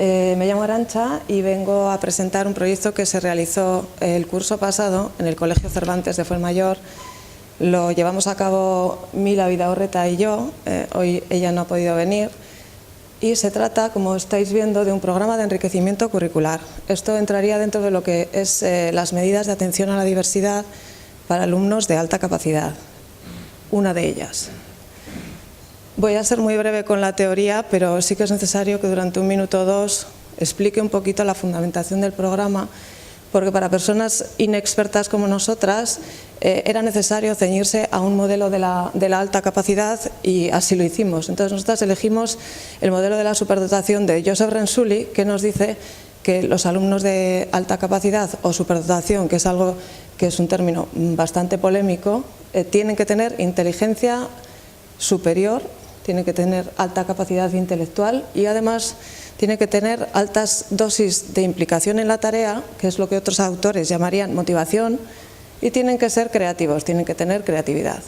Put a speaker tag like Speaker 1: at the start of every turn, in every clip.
Speaker 1: Me llamo Arantxa y vengo a presentar un proyecto que se realizó el curso pasado en el Colegio Cervantes de Fuenmayor. Lo llevamos a cabo Mila Vidaurreta y yo, hoy ella no ha podido venir, y se trata, como estáis viendo, de un programa de enriquecimiento curricular. Esto entraría dentro de lo que es las medidas de atención a la diversidad para alumnos de alta capacidad, una de ellas. Voy a ser muy breve con la teoría, pero sí que es necesario que durante un minuto o dos explique un poquito la fundamentación del programa, porque para personas inexpertas como nosotras era necesario ceñirse a un modelo de la alta capacidad y así lo hicimos. Entonces nosotras elegimos el modelo de la superdotación de Joseph Renzulli, que nos dice que los alumnos de alta capacidad o superdotación, que es algo que es un término bastante polémico, tienen que tener inteligencia superior, tiene que tener alta capacidad intelectual y además tiene que tener altas dosis de implicación en la tarea, que es lo que otros autores llamarían motivación, y tienen que ser creativos, tienen que tener creatividad.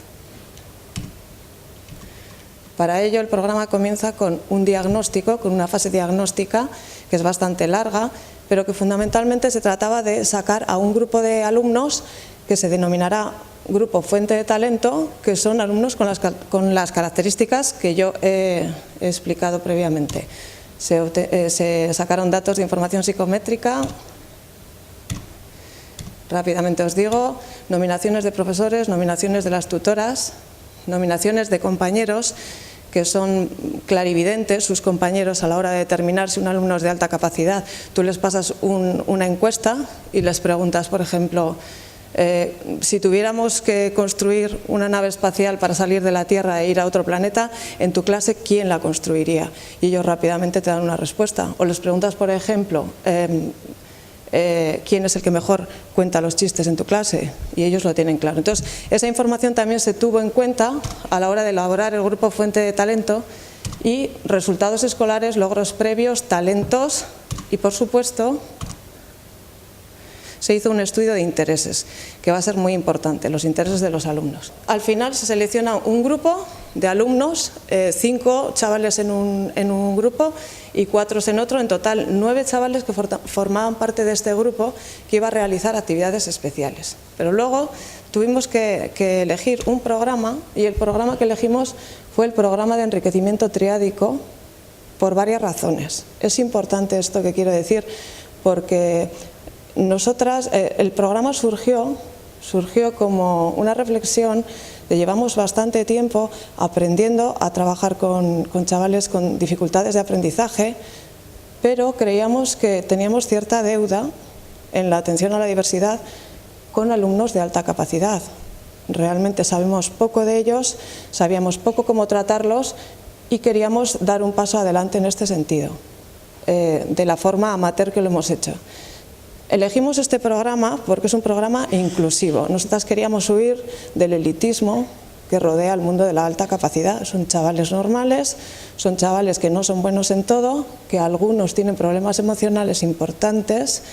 Speaker 1: Para ello el programa comienza con un diagnóstico, con una fase diagnóstica que es bastante larga, pero que fundamentalmente se trataba de sacar a un grupo de alumnos que se denominará Grupo Fuente de Talento, que son alumnos con las características que yo he explicado previamente. Se sacaron datos de información psicométrica. Rápidamente os digo: nominaciones de profesores, nominaciones de las tutoras, nominaciones de compañeros, que son clarividentes sus compañeros a la hora de determinar si un alumno es de alta capacidad. Tú les pasas una encuesta y les preguntas, por ejemplo, si tuviéramos que construir una nave espacial para salir de la Tierra e ir a otro planeta, en tu clase, ¿quién la construiría? Y ellos rápidamente te dan una respuesta. O les preguntas, por ejemplo, ¿quién es el que mejor cuenta los chistes en tu clase? Y ellos lo tienen claro. Entonces, esa información también se tuvo en cuenta a la hora de elaborar el grupo Fuente de Talento, y resultados escolares, logros previos, talentos y, por supuesto, se hizo un estudio de intereses, que va a ser muy importante, los intereses de los alumnos. Al final se selecciona un grupo de alumnos, 5 chavales en un grupo y 4 en otro, en total 9 chavales que formaban parte de este grupo que iba a realizar actividades especiales. Pero luego tuvimos que elegir un programa, y el programa que elegimos fue el programa de enriquecimiento triádico por varias razones. Es importante esto que quiero decir, porque nosotras, el programa surgió como una reflexión de llevamos bastante tiempo aprendiendo a trabajar con chavales con dificultades de aprendizaje, pero creíamos que teníamos cierta deuda en la atención a la diversidad con alumnos de alta capacidad. Realmente sabemos poco de ellos, sabíamos poco cómo tratarlos y queríamos dar un paso adelante en este sentido, de la forma amateur que lo hemos hecho. Elegimos este programa porque es un programa inclusivo. Nosotras queríamos huir del elitismo que rodea al mundo de la alta capacidad. Son chavales normales, son chavales que no son buenos en todo, que algunos tienen problemas emocionales importantes,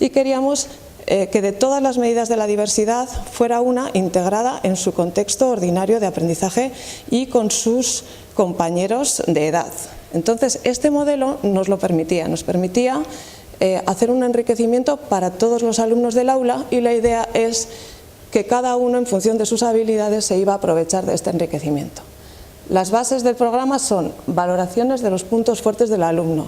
Speaker 1: y queríamos que de todas las medidas de la diversidad fuera una integrada en su contexto ordinario de aprendizaje y con sus compañeros de edad. Entonces, este modelo nos lo permitía, hacer un enriquecimiento para todos los alumnos del aula, y la idea es que cada uno, en función de sus habilidades, se iba a aprovechar de este enriquecimiento. Las bases del programa son valoraciones de los puntos fuertes del alumno.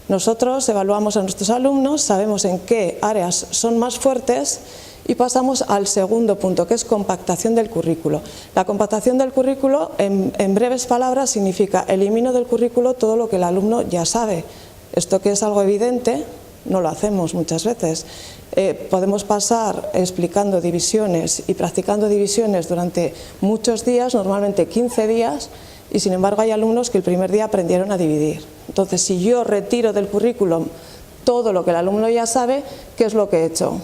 Speaker 1: Nosotros evaluamos a nuestros alumnos, sabemos en qué áreas son más fuertes y pasamos al segundo punto, que es compactación del currículo. La compactación del currículo, en breves palabras, significa elimino del currículo todo lo que el alumno ya sabe. Esto, que es algo evidente, no lo hacemos muchas veces. Podemos pasar explicando divisiones y practicando divisiones durante muchos días, normalmente 15 días, y sin embargo hay alumnos que el primer día aprendieron a dividir. Entonces, si yo retiro del currículum todo lo que el alumno ya sabe, ¿qué es lo que he hecho?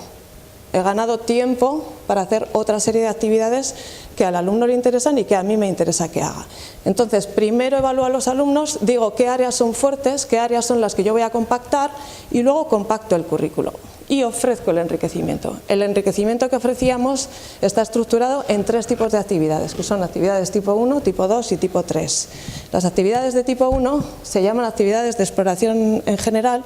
Speaker 1: He ganado tiempo para hacer otra serie de actividades que al alumno le interesan y que a mí me interesa que haga. Entonces, primero evalúo a los alumnos, digo qué áreas son fuertes, qué áreas son las que yo voy a compactar, y luego compacto el currículo. y ofrezco el enriquecimiento. El enriquecimiento que ofrecíamos está estructurado en 3 tipos de actividades, que son actividades tipo 1, tipo 2 y tipo 3. Las actividades de tipo 1 se llaman actividades de exploración en general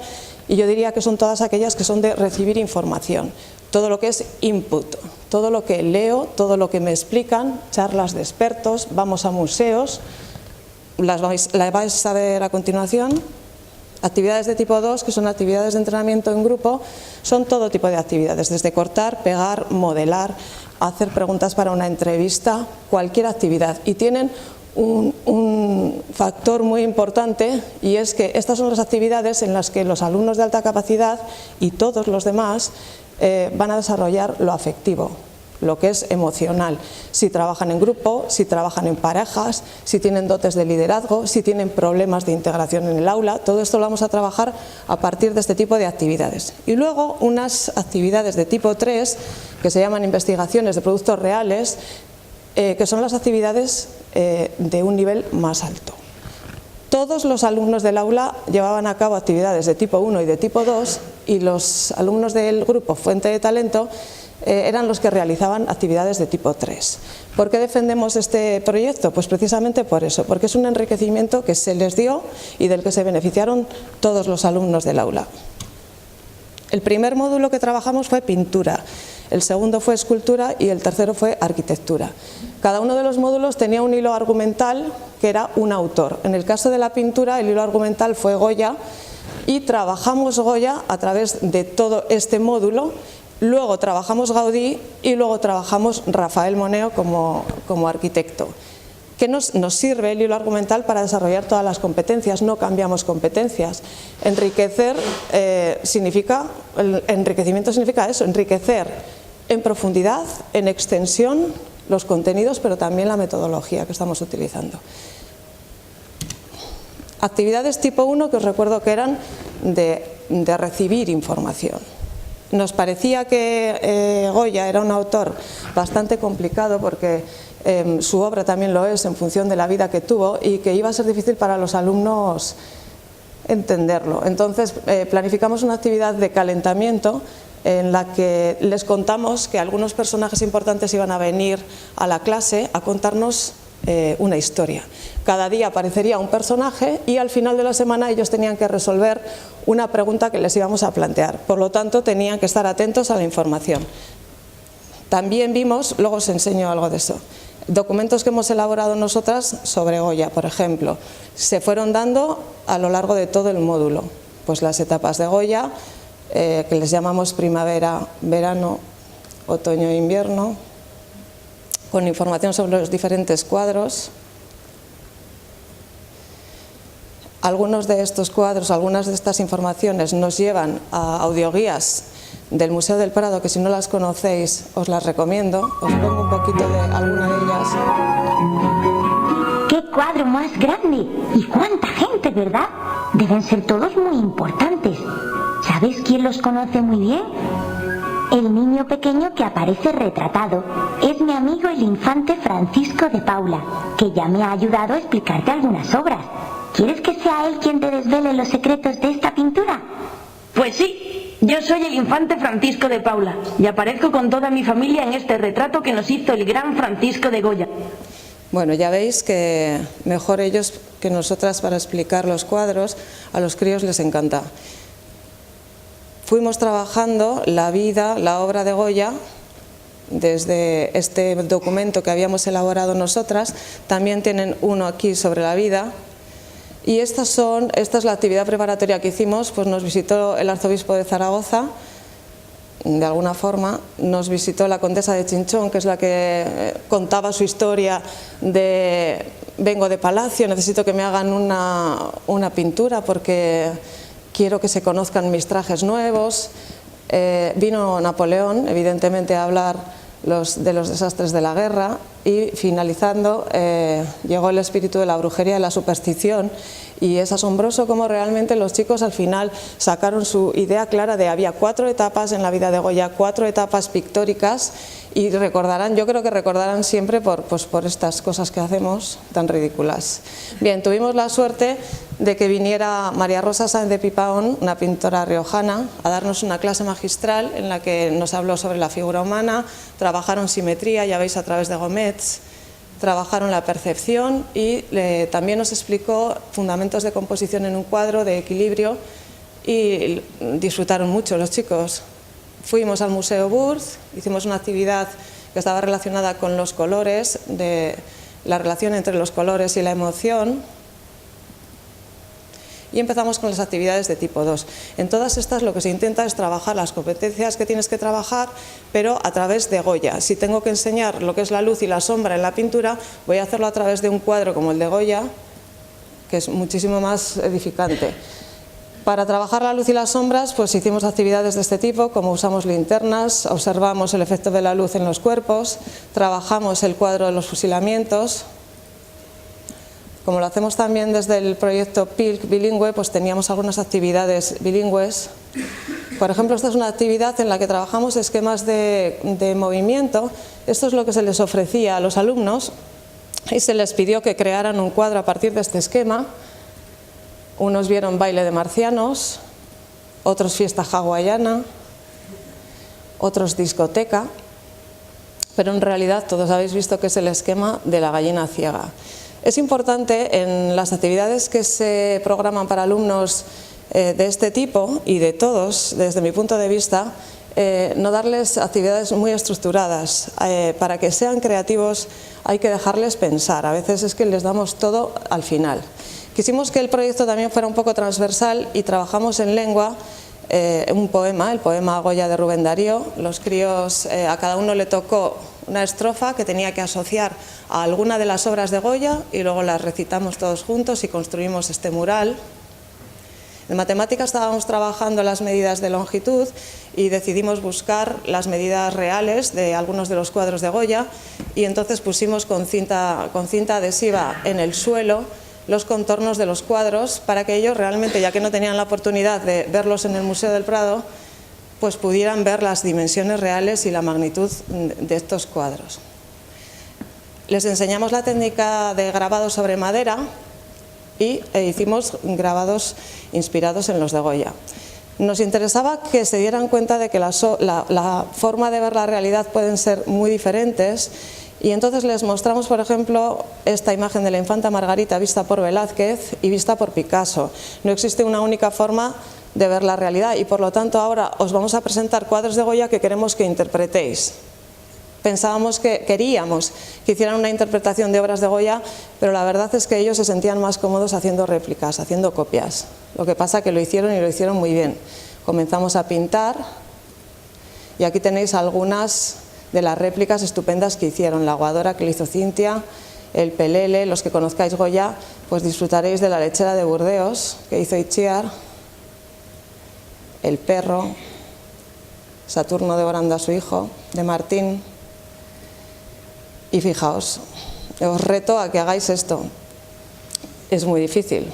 Speaker 1: y yo diría que son todas aquellas que son de recibir información. Todo lo que es input, todo lo que leo, todo lo que me explican, charlas de expertos, vamos a museos, las vais a ver a continuación. Actividades de tipo 2, que son actividades de entrenamiento en grupo, son todo tipo de actividades, desde cortar, pegar, modelar, hacer preguntas para una entrevista, cualquier actividad. Y tienen un factor muy importante, y es que estas son las actividades en las que los alumnos de alta capacidad y todos los demás van a desarrollar lo afectivo, lo que es emocional, si trabajan en grupo, si trabajan en parejas, si tienen dotes de liderazgo, si tienen problemas de integración en el aula. Todo esto lo vamos a trabajar a partir de este tipo de actividades. Y luego unas actividades de tipo 3, que se llaman investigaciones de productos reales, que son las actividades de un nivel más alto. Todos los alumnos del aula llevaban a cabo actividades de tipo 1 y de tipo 2, y los alumnos del grupo Fuente de Talento eran los que realizaban actividades de tipo 3. ¿Por qué defendemos este proyecto? Pues precisamente por eso, porque es un enriquecimiento que se les dio y del que se beneficiaron todos los alumnos del aula. El primer módulo que trabajamos fue pintura, el segundo fue escultura y el tercero fue arquitectura. Cada uno de los módulos tenía un hilo argumental que era un autor. En el caso de la pintura, el hilo argumental fue Goya, y trabajamos Goya a través de todo este módulo. Luego trabajamos Gaudí y luego trabajamos Rafael Moneo como arquitecto. ¿Qué nos sirve el hilo argumental? Para desarrollar todas las competencias, no cambiamos competencias. Enriquecer el enriquecimiento significa eso, enriquecer en profundidad, en extensión, los contenidos, pero también la metodología que estamos utilizando. Actividades tipo 1, que os recuerdo que eran de recibir información. Nos parecía que Goya era un autor bastante complicado, porque su obra también lo es en función de la vida que tuvo, y que iba a ser difícil para los alumnos entenderlo. Entonces planificamos una actividad de calentamiento en la que les contamos que algunos personajes importantes iban a venir a la clase a contarnos una historia. Cada día aparecería un personaje y al final de la semana ellos tenían que resolver una pregunta que les íbamos a plantear. Por lo tanto, tenían que estar atentos a la información. También vimos, luego os enseño algo de eso, documentos que hemos elaborado nosotras sobre Goya, por ejemplo. Se fueron dando a lo largo de todo el módulo, pues las etapas de Goya, que les llamamos primavera, verano, otoño e invierno, con información sobre los diferentes cuadros. Algunos de estos cuadros, algunas de estas informaciones nos llevan a audioguías del Museo del Prado, que si no las conocéis os las recomiendo. Os pongo un poquito de alguna de ellas.
Speaker 2: ¡Qué cuadro más grande! ¿Y cuánta gente, verdad? Deben ser todos muy importantes. ¿Sabes quién los conoce muy bien? El niño pequeño que aparece retratado. Es mi amigo el infante Francisco de Paula, que ya me ha ayudado a explicarte algunas obras. ¿Quieres que sea él quien te desvele los secretos de esta pintura?
Speaker 3: Pues sí, yo soy el infante Francisco de Paula y aparezco con toda mi familia en este retrato que nos hizo el gran Francisco de Goya.
Speaker 1: Bueno, ya veis que mejor ellos que nosotras para explicar los cuadros. A los críos les encanta. Fuimos trabajando la vida, la obra de Goya, desde este documento que habíamos elaborado nosotras. También tienen uno aquí sobre la vida. Y esta es la actividad preparatoria que hicimos. Pues nos visitó el arzobispo de Zaragoza, de alguna forma, nos visitó la condesa de Chinchón, que es la que contaba su historia de vengo de palacio, necesito que me hagan una pintura porque quiero que se conozcan mis trajes nuevos. Vino Napoleón, evidentemente, a hablar de los desastres de la guerra, y finalizando llegó el espíritu de la brujería y la superstición, y es asombroso cómo realmente los chicos al final sacaron su idea clara de había 4 etapas en la vida de Goya, 4 etapas pictóricas, y recordarán, yo creo que recordarán siempre por estas cosas que hacemos tan ridículas. Bien, tuvimos la suerte de que viniera María Rosa Sáenz de Pipaón, una pintora riojana, a darnos una clase magistral en la que nos habló sobre la figura humana, trabajaron simetría, ya veis a través de gomets, trabajaron la percepción y también nos explicó fundamentos de composición en un cuadro, de equilibrio, y disfrutaron mucho los chicos. Fuimos al Museo Wurth, hicimos una actividad que estaba relacionada con los colores, de la relación entre los colores y la emoción, y empezamos con las actividades de tipo 2. En todas estas lo que se intenta es trabajar las competencias que tienes que trabajar, pero a través de Goya. Si tengo que enseñar lo que es la luz y la sombra en la pintura, voy a hacerlo a través de un cuadro como el de Goya, que es muchísimo más edificante. Para trabajar la luz y las sombras, pues hicimos actividades de este tipo, como usamos linternas, observamos el efecto de la luz en los cuerpos, trabajamos el cuadro de los fusilamientos. Como lo hacemos también desde el proyecto PILC bilingüe, pues teníamos algunas actividades bilingües. Por ejemplo, esta es una actividad en la que trabajamos esquemas de movimiento. Esto es lo que se les ofrecía a los alumnos y se les pidió que crearan un cuadro a partir de este esquema. Unos vieron baile de marcianos, otros fiesta hawaiana, otros discoteca, pero en realidad todos habéis visto que es el esquema de la gallina ciega. Es importante en las actividades que se programan para alumnos de este tipo y de todos, desde mi punto de vista, no darles actividades muy estructuradas. Para que sean creativos hay que dejarles pensar, a veces es que les damos todo al final. Quisimos que el proyecto también fuera un poco transversal y trabajamos en lengua un poema, el poema Goya de Rubén Darío. Los críos, a cada uno le tocó una estrofa que tenía que asociar a alguna de las obras de Goya y luego las recitamos todos juntos y construimos este mural. En matemáticas estábamos trabajando las medidas de longitud y decidimos buscar las medidas reales de algunos de los cuadros de Goya y entonces pusimos con cinta adhesiva en el suelo los contornos de los cuadros para que ellos realmente, ya que no tenían la oportunidad de verlos en el Museo del Prado, pues pudieran ver las dimensiones reales y la magnitud de estos cuadros. Les enseñamos la técnica de grabado sobre madera y hicimos grabados inspirados en los de Goya. Nos interesaba que se dieran cuenta de que la forma de ver la realidad pueden ser muy diferentes. Y entonces les mostramos, por ejemplo, esta imagen de la infanta Margarita vista por Velázquez y vista por Picasso. No existe una única forma de ver la realidad y por lo tanto ahora os vamos a presentar cuadros de Goya que queremos que interpretéis. Queríamos que hicieran una interpretación de obras de Goya, pero la verdad es que ellos se sentían más cómodos haciendo réplicas, haciendo copias. Lo que pasa es que lo hicieron y lo hicieron muy bien. Comenzamos a pintar y aquí tenéis algunas de las réplicas estupendas que hicieron, la aguadora que le hizo Cintia, el pelele. Los que conozcáis Goya, pues disfrutaréis de la lechera de Burdeos que hizo Itziar, el perro, Saturno devorando a su hijo, de Martín. Y fijaos, os reto a que hagáis esto, es muy difícil.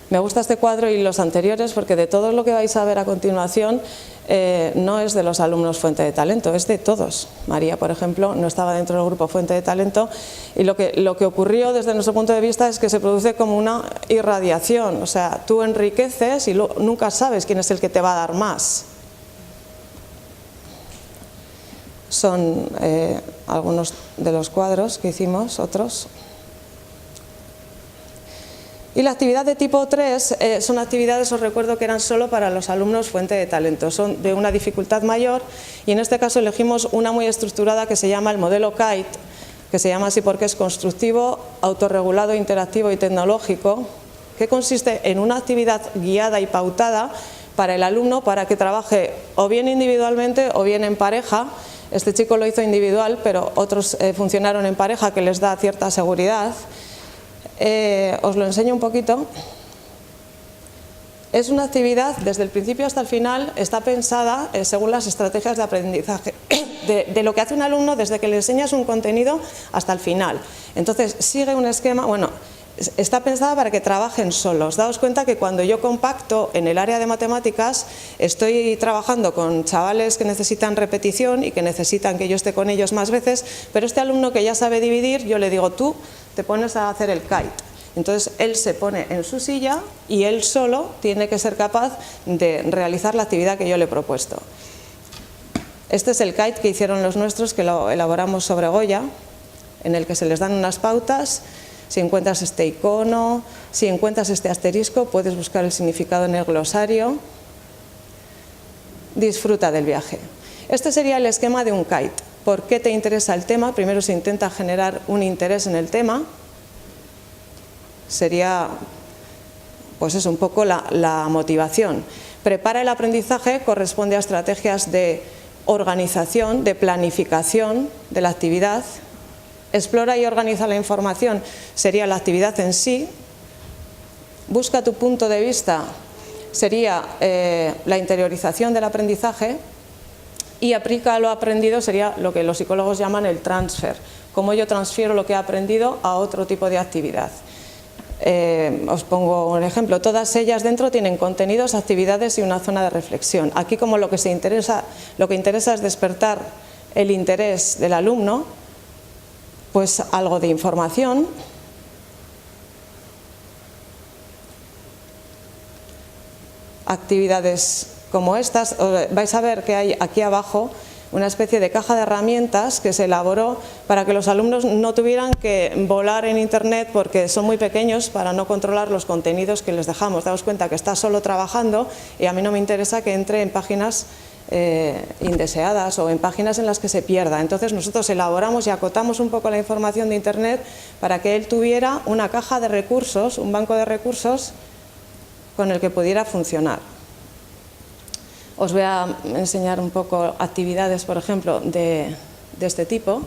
Speaker 1: Me gusta este cuadro y los anteriores porque de todo lo que vais a ver a continuación no es de los alumnos Fuente de Talento, es de todos. María, por ejemplo, no estaba dentro del grupo Fuente de Talento y lo que ocurrió desde nuestro punto de vista es que se produce como una irradiación, o sea, tú enriqueces y nunca sabes quién es el que te va a dar más. Son algunos de los cuadros que hicimos, otros. Y la actividad de tipo 3 son actividades, os recuerdo que eran solo para los alumnos Fuente de Talento, son de una dificultad mayor y en este caso elegimos una muy estructurada que se llama el modelo Kite, que se llama así porque es constructivo, autorregulado, interactivo y tecnológico, que consiste en una actividad guiada y pautada para el alumno para que trabaje o bien individualmente o bien en pareja. Este chico lo hizo individual, pero otros funcionaron en pareja, que les da cierta seguridad. Os lo enseño un poquito. Es una actividad, desde el principio hasta el final, está pensada según las estrategias de aprendizaje, de lo que hace un alumno desde que le enseñas un contenido hasta el final. Entonces, sigue un esquema, bueno, está pensada para que trabajen solos. Daos cuenta que cuando yo compacto en el área de matemáticas, estoy trabajando con chavales que necesitan repetición y que necesitan que yo esté con ellos más veces, pero este alumno que ya sabe dividir, yo le digo, tú te pones a hacer el kite. Entonces él se pone en su silla y él solo tiene que ser capaz de realizar la actividad que yo le he propuesto. Este es el kite que hicieron los nuestros, que lo elaboramos sobre Goya, en el que se les dan unas pautas. Si encuentras este icono, si encuentras este asterisco, puedes buscar el significado en el glosario. Disfruta del viaje. Este sería el esquema de un kite. ¿Por qué te interesa el tema? Primero se intenta generar un interés en el tema. Sería, pues es un poco la motivación. Prepara el aprendizaje, corresponde a estrategias de organización, de planificación de la actividad. Explora y organiza la información, sería la actividad en sí. Busca tu punto de vista, sería la interiorización del aprendizaje. Y aplica lo aprendido, sería lo que los psicólogos llaman el transfer, cómo yo transfiero lo que he aprendido a otro tipo de actividad. Os pongo un ejemplo, todas ellas dentro tienen contenidos, actividades y una zona de reflexión. Aquí como lo que interesa es despertar el interés del alumno, pues algo de información, actividades como estas. Vais a ver que hay aquí abajo una especie de caja de herramientas que se elaboró para que los alumnos no tuvieran que volar en internet porque son muy pequeños para no controlar los contenidos que les dejamos. Daos cuenta que está solo trabajando y a mí no me interesa que entre en páginas indeseadas o en páginas en las que se pierda. Entonces nosotros elaboramos y acotamos un poco la información de internet para que él tuviera una caja de recursos, un banco de recursos con el que pudiera funcionar. Os voy a enseñar un poco actividades, por ejemplo, de este tipo.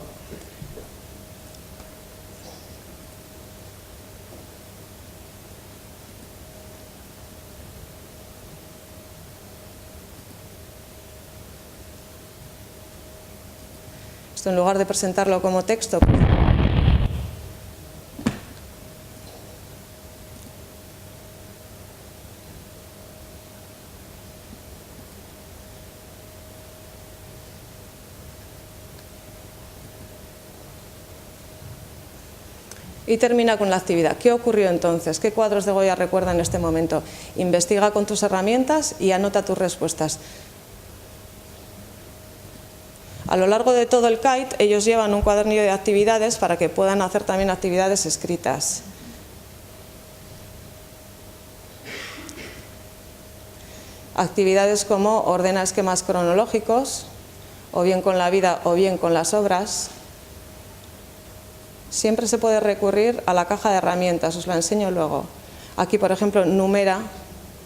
Speaker 1: Esto, en lugar de presentarlo como texto, y termina con la actividad. ¿Qué ocurrió entonces? ¿Qué cuadros de Goya recuerda en este momento? Investiga con tus herramientas y anota tus respuestas. A lo largo de todo el kite, ellos llevan un cuadernillo de actividades para que puedan hacer también actividades escritas. Actividades como ordena esquemas cronológicos, o bien con la vida o bien con las obras. Siempre se puede recurrir a la caja de herramientas, os la enseño luego. Aquí, por ejemplo, numera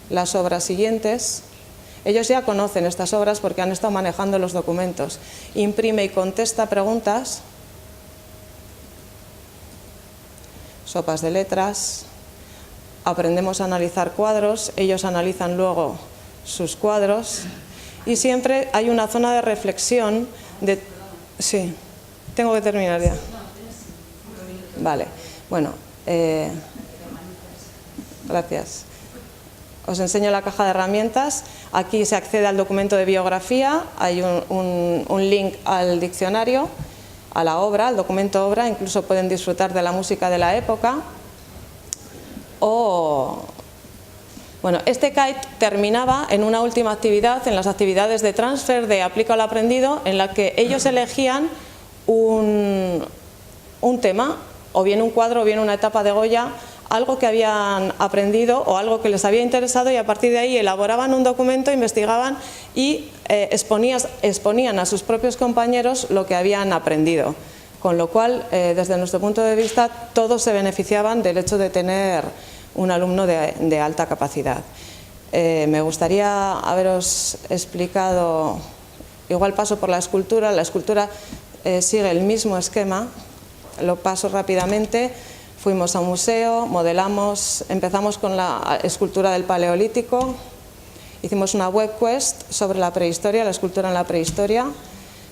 Speaker 1: las obras siguientes. Ellos ya conocen estas obras porque han estado manejando los documentos. Imprime y contesta preguntas. Sopas de letras. Aprendemos a analizar cuadros. Ellos analizan luego sus cuadros. Y siempre hay una zona de reflexión. Sí, tengo que terminar ya. Vale, bueno, gracias. Os enseño la caja de herramientas. Aquí se accede al documento de biografía, hay un link al diccionario, a la obra, al documento obra, incluso pueden disfrutar de la música de la época. Bueno, este kite terminaba en una última actividad, en las actividades de transfer, de aplica lo aprendido, en la que ellos elegían un tema, o bien un cuadro o bien una etapa de Goya, algo que habían aprendido o algo que les había interesado, y a partir de ahí elaboraban un documento, investigaban y exponían a sus propios compañeros lo que habían aprendido. Con lo cual, desde nuestro punto de vista, todos se beneficiaban del hecho de tener un alumno de alta capacidad. Me gustaría haberos explicado, igual paso por la escultura. La escultura sigue el mismo esquema. Lo paso rápidamente. Fuimos a un museo, modelamos, empezamos con la escultura del Paleolítico, hicimos una web quest sobre la prehistoria, la escultura en la prehistoria.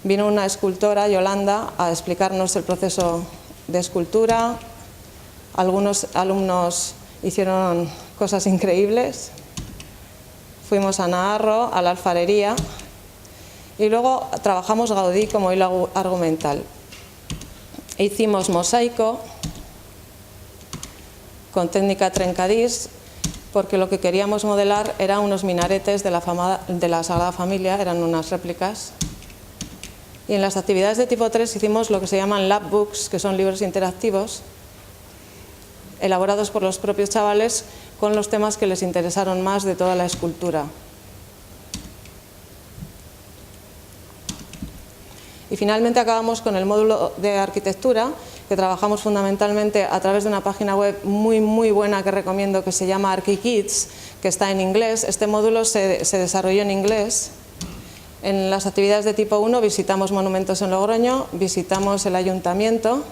Speaker 1: Vino una escultora, Yolanda, a explicarnos el proceso de escultura. Algunos alumnos hicieron cosas increíbles. Fuimos a Naharro, a la alfarería, y luego trabajamos Gaudí como hilo argumental. Hicimos mosaico con técnica trencadís, porque lo que queríamos modelar eran unos minaretes de la Sagrada Familia, eran unas réplicas. Y en las actividades de tipo 3 hicimos lo que se llaman lab books, que son libros interactivos, elaborados por los propios chavales con los temas que les interesaron más de toda la escultura. Y finalmente acabamos con el módulo de arquitectura, que trabajamos fundamentalmente a través de una página web muy buena que recomiendo, que se llama ArchiKids, que está en inglés. Este módulo se desarrolló en inglés. En las actividades de tipo 1 visitamos monumentos en Logroño, visitamos el ayuntamiento,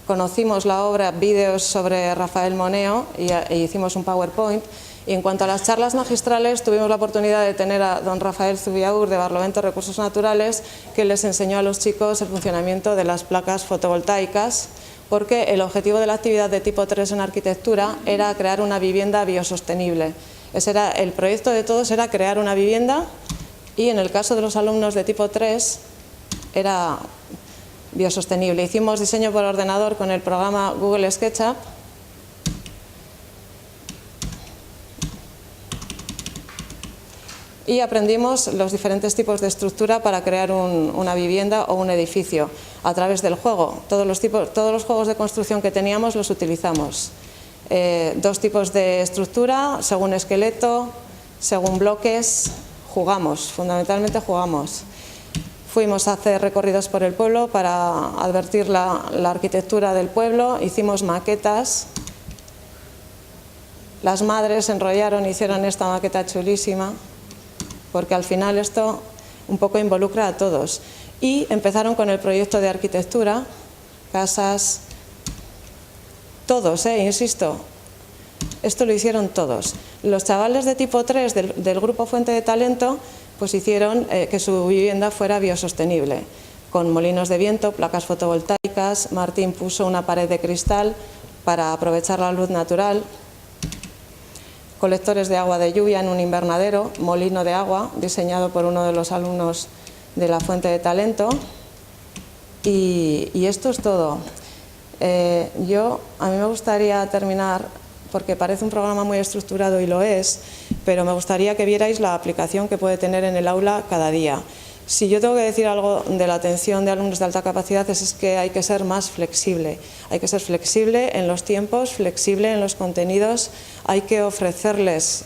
Speaker 1: conocimos la obra, vídeos sobre Rafael Moneo e hicimos un PowerPoint. Y en cuanto a las charlas magistrales, tuvimos la oportunidad de tener a don Rafael Zubiaur de Barlovento Recursos Naturales, que les enseñó a los chicos el funcionamiento de las placas fotovoltaicas, porque el objetivo de la actividad de tipo 3 en arquitectura era crear una vivienda biosostenible. Ese era el proyecto de todos, era crear una vivienda, y en el caso de los alumnos de tipo 3 era biosostenible. Hicimos diseño por ordenador con el programa Google SketchUp. Y aprendimos los diferentes tipos de estructura para crear una vivienda o un edificio a través del juego. Todos los juegos de construcción que teníamos los utilizamos. 2 tipos de estructura, según esqueleto, según bloques, jugamos, fundamentalmente jugamos. Fuimos a hacer recorridos por el pueblo para advertir la arquitectura del pueblo, hicimos maquetas. Las madres se enrollaron y hicieron esta maqueta chulísima, porque al final esto un poco involucra a todos. Y empezaron con el proyecto de arquitectura, casas, todos, insisto, esto lo hicieron todos. Los chavales de tipo 3 del grupo Fuente de Talento pues hicieron que su vivienda fuera biosostenible, con molinos de viento, placas fotovoltaicas. Martín puso una pared de cristal para aprovechar la luz natural, colectores de agua de lluvia en un invernadero, molino de agua diseñado por uno de los alumnos de la Fuente de Talento, y esto es todo. A mí me gustaría terminar, porque parece un programa muy estructurado y lo es, pero me gustaría que vierais la aplicación que puede tener en el aula cada día. Si yo tengo que decir algo de la atención de alumnos de alta capacidad es que hay que ser más flexible. Hay que ser flexible en los tiempos, flexible en los contenidos, hay que ofrecerles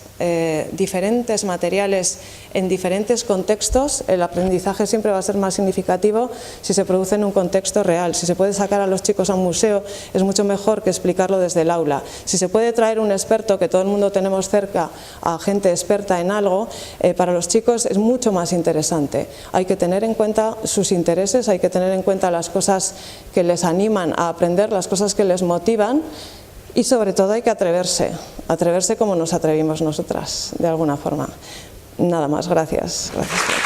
Speaker 1: diferentes materiales en diferentes contextos. El aprendizaje siempre va a ser más significativo si se produce en un contexto real. Si se puede sacar a los chicos a un museo es mucho mejor que explicarlo desde el aula. Si se puede traer un experto, que todo el mundo tenemos cerca a gente experta en algo, para los chicos es mucho más interesante. Hay que tener en cuenta sus intereses, hay que tener en cuenta las cosas que les animan a aprender, las cosas que les motivan, y sobre todo hay que atreverse como nos atrevimos nosotras, de alguna forma. Nada más, gracias. Gracias.